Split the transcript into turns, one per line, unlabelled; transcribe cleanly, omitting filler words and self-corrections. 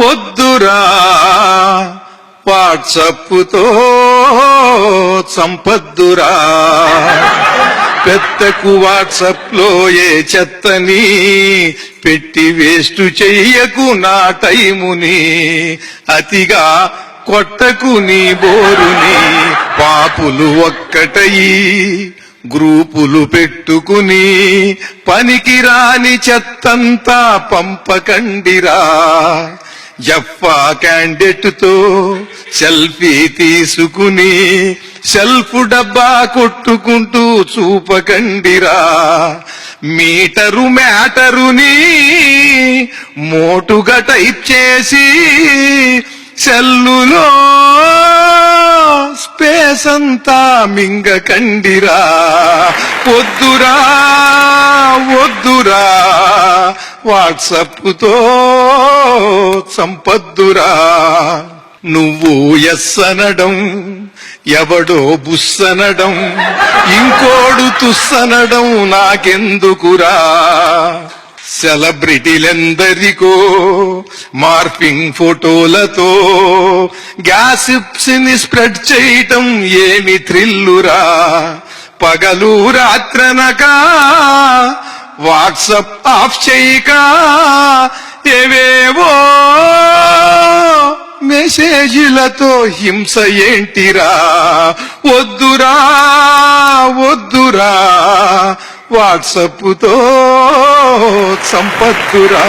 వద్దురా వాట్సప్పుతో సంపద్దురా. పెద్దకు వాట్సప్ లో ఏ చెత్తని పెట్టి వేస్ట్ చెయ్యకు నా టైముని. అతిగా కొట్టకు నీ బోరుని. పాపులు ఒక్కటయి గ్రూపులు పెట్టుకుని పనికిరాని చెత్తంతా పంపకండిరా. జఫ్ఫా క్యాండిడేట్ తో సెల్ఫీ తీసుకుని సెల్ఫ్ డబ్బా కొట్టుకుంటూ చూపకండిరా. మీటరు మ్యాటరుని మోటుగా టైప్ చేసి సెల్లులో స్పేస్ అంతా మింగకండిరా. వద్దురా వద్దురా వాట్సప్పుతో సంపద్దురా. నువ్వు ఎస్ అనడం ఎవడో బుస్సనడం ఇంకోడు తుస్సనడం నాకెందుకురా. సెలబ్రిటీలెందరికో మార్ఫింగ్ ఫోటోలతో గ్యాసిప్స్ ని స్ప్రెడ్ చేయటం ఏమి థ్రిల్లురా. పగలు రాత్రనక వాట్సప్ ఆఫ్ చేయక ఏవేవో మెసేజ్లతో హింస ఏంటిరా. వద్దురా వద్దురా వాట్సప్పుతో సంపద్దురా.